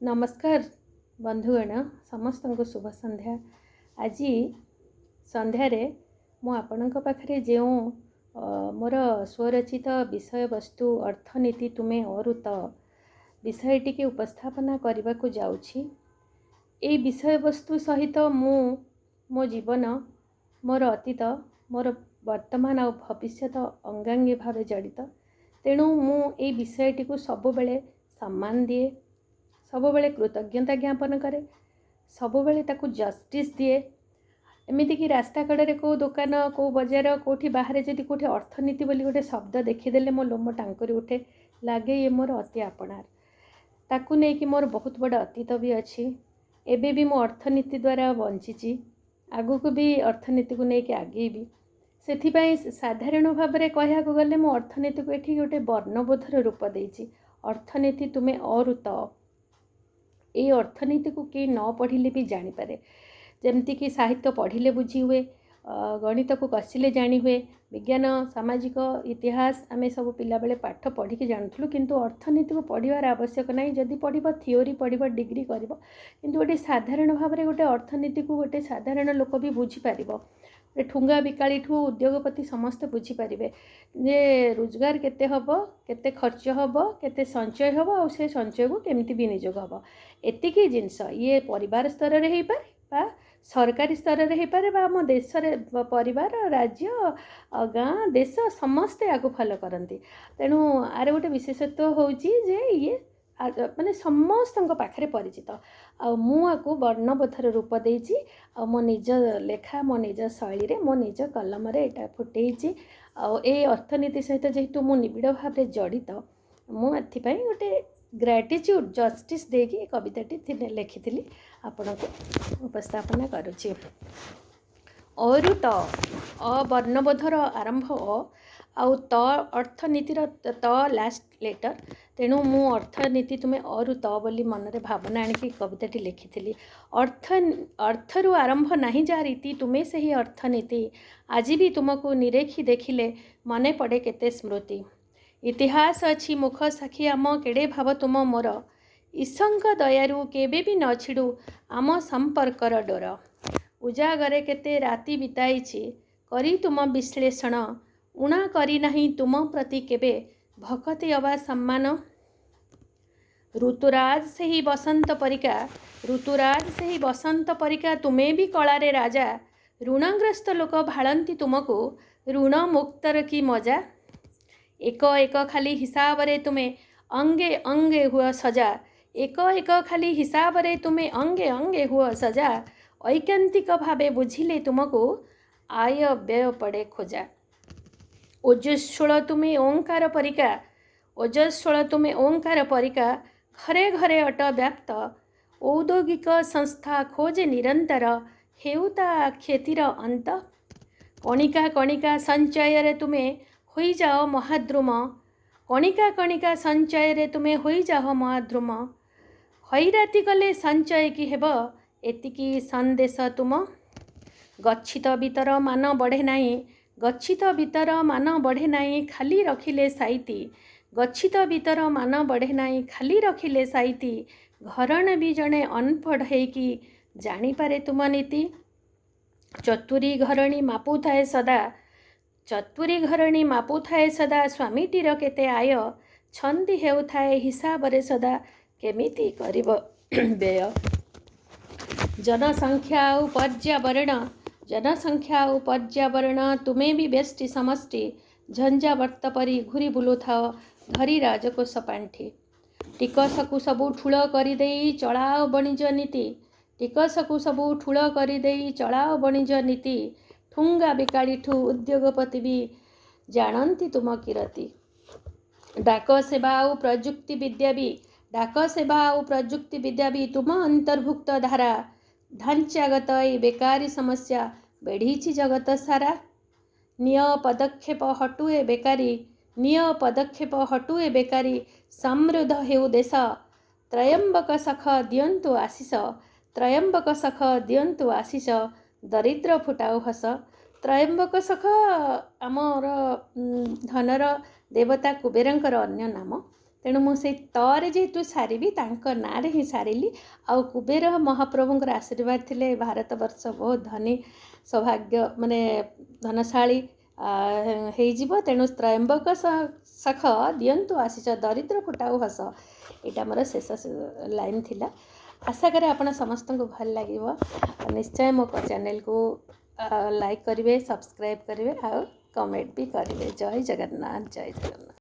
नमस्कार बंधुगण समस्त को शुभ संध्या। आज संध्यारे मु आपण पाखे जो मोर स्वरचित विषय वस्तु अर्थनीति तुमे अरुत विषयटी के उपस्थापना करने को जाऊँगी। ये विषय वस्तु सहित मो जीवन मोर अतीत मोर वर्तमान और भविष्य अंगांगी भाव जड़ित। तेणु मु ये विषयटी को सब बेले सम्मान दिए, सब बेले कृतज्ञता ज्ञापन करे, सब बेले ताकू जस्टिस दिए। एमती कि रास्ता कड़े को दुकान को बजार कोठी बाहर जदि कोठी अर्थनीति बोली गोटे शब्द देखीदेले मो लोम टांकरी उठे, लगे ये मोर अति आपणार। ताकू नहीं कि मोर बहुत बड़ा अतीत भी अच्छी। एबे भी मो अर्थनीति द्वारा बंची, आगु को भी अर्थनीति को लेकिन आगे से साधारण भाव में कहया गले मो अर्थनीति को ये गोटे वर्णबोधर रूप देछि। अर्थनीति तुमे अरुत, ये अर्थनीति को किए न पढ़िले भी जानीपारे। जमती कि साहित्य पढ़िले बुझी हुए, गणित को कसिले जानी हुए, विज्ञान सामाजिक इतिहास आमे सब पिला बेले पाठ पढ़ी के जानथुलु, किंतु अर्थनीति को पढ़िबार आवश्यक नहीं। जदि पढ़िबा थियोरी पढ़िबा डिग्री करिबो, किंतु गोटे साधारण भाव में गोटे अर्थनीति को गोटे साधारण लोक भी बुझी पारिबो। ठुंगा बिकाली ठू उद्योगपति समस्ते बुझीपारे जे रोजगार केते हबो, केते खर्च हबो, केते संचय हबो, और से संचय को केमती विनियोग हबो। एतिकी जिनस ये परिवार स्तर रे हेई पारे बा सरकारी स्तर रे हेई पारे बा आम देश रे परिवार राज्य गाँ देश समस्ते आगु फॉलो करती। तेणु आर गोटे विशेषत्व होउची जे ये माने समस्त पाखे परिचित। आपको वर्णबोधर रूप देछि। मो निज लेखा मो निज शैली मो निज कलम यहाँ फुटे। ए अर्थनीति सहित जेहेतु मु निबिड़ भाव में जड़ित, मुझे गोटे ग्रेटिट्यूड जस्टिस देकी कविताटी लिखी आपण को उपस्थापना करुच्ची। अरुत वर्णबोधर आरंभ आउ त अर्थनीतिर त लास्ट लेटर। तेणु मु अर्थनीति तुम्हें अरुत बोली मनरे भावना आनिकी कविताटी लिखी। अर्थरु आरंभ नहीं जा रीति तुम्हें से ही अर्थनीति। आज भी तुमको निरेखी देखिले मने पड़े केते स्मृति। इतिहास अच्छी मुख साक्षी आम केड़े भाव तुम मोर। ईशंक दयारु केबे भी न छिड़ू आम संपर्कर डोर। उजागरे केते राति बिताइछि करी तुम विश्लेषण। उणा करी नहीं तुम प्रति केबे भक्ति अवा सम्मान। ऋतुराज से ही बसंत परिका, ऋतुराज से ही बसंत परिका तुम्हें भी कलारे राजा। ऋणग्रस्त लोक भालंती तुमको ऋण मुक्तर की मजा। एक एक खाली हिसाब रे तुम्हें अंगे अंगे हुआ सजा। एक एक खाली हिसाब रे तुम्हें अंगे अंगे हुआ सजा। ऐकांतिक भावे बुझिले तुमको आय व्यय पड़े खोजा। ओजस्वल तुम्हें ओंकार परिका, ओजस्वल तुम्हें ओंकार परिका। घरे घरे अट व्याप्त औद्योगिक संस्था खोजे निरंतर। हेउता क्षतिर अंत। कणिका कणिका संचय रे तुम्हें होई जाओ महाद्रुम। कणिका कणिका संचय रे तुम्हें होई जाओ महाद्रुम। हैराती कले संचय की हेब एतिकी संदेश तुम। गच्छित भीतर मान बढ़े नहीं, गच्छित भीतर मान बढ़े नहीं खाली रखिले साइती। गच्छित भीतर मान बढ़े नहीं खाली रखिले साइती। घरण भी जड़े अनपढ़ हेकी जानीपारे तुम नीति। चतुरी घरणी मापु थाए सदा, चतुरी घरणी मापु थाए सदा। स्वामीटीर केते आय छंदी हेउ थाए हिसाब रे सदा। केमिति करिब व्यय। जनसंख्या और पर्यावरण, जनसंख्या और पर्यावरण तुम्हें भी व्यष्टि समष्टि। झंझावर्त परी घूरी बुलु थाओ धरी राजकोष पांठी। टिकसकु सबू ठूल करदेई चलाओ बणिज नीति। टिकसकु सबू ठूल करदेई चलाओ बणिज नीति। ठुंगा बिकाड़ी ठू उद्योगपति भी जानती तुम किरति। डाक सेवा और प्रजुक्ति विद्या भी, डाक सेवा और प्रजुक्ति विद्या भी तुम अंतर्भुक्त धारा। ढांचागत ये बेकारी समस्या बेढ़ीची जगत सारा। निय पदक्षेप हटुए बेकारी, निय पदक्षेप हटुए बेकारी। समृद्ध हेउ देश त्रयंबक सख दियंतु आशीष। त्रयंबक सख दियंतु आशीष। दरिद्र फुटाओ हस। त्रयंबक सख आमर धनर देवता कुबेरंकर अन्य नाम। तेणु मुझे तरे जेहेतु सारी ना ही सारिली आउ कुबेर महाप्रभुंर आशीर्वाद थिले भारत वर्ष बहुत धनी सौभाग्य माने धनशाली हो तेणु त्रयंबक सख दियंतु आशीष दरिद्र फुटाऊ हस यहाँ मोर शेष लाइन थिला। आशा करे आपण समस्त को भल लगे निश्चय मो चैनल को लाइक करेंगे सब्सक्राइब करेंगे और कमेंट भी करेंगे। जय जगन्नाथ जय जगन्नाथ।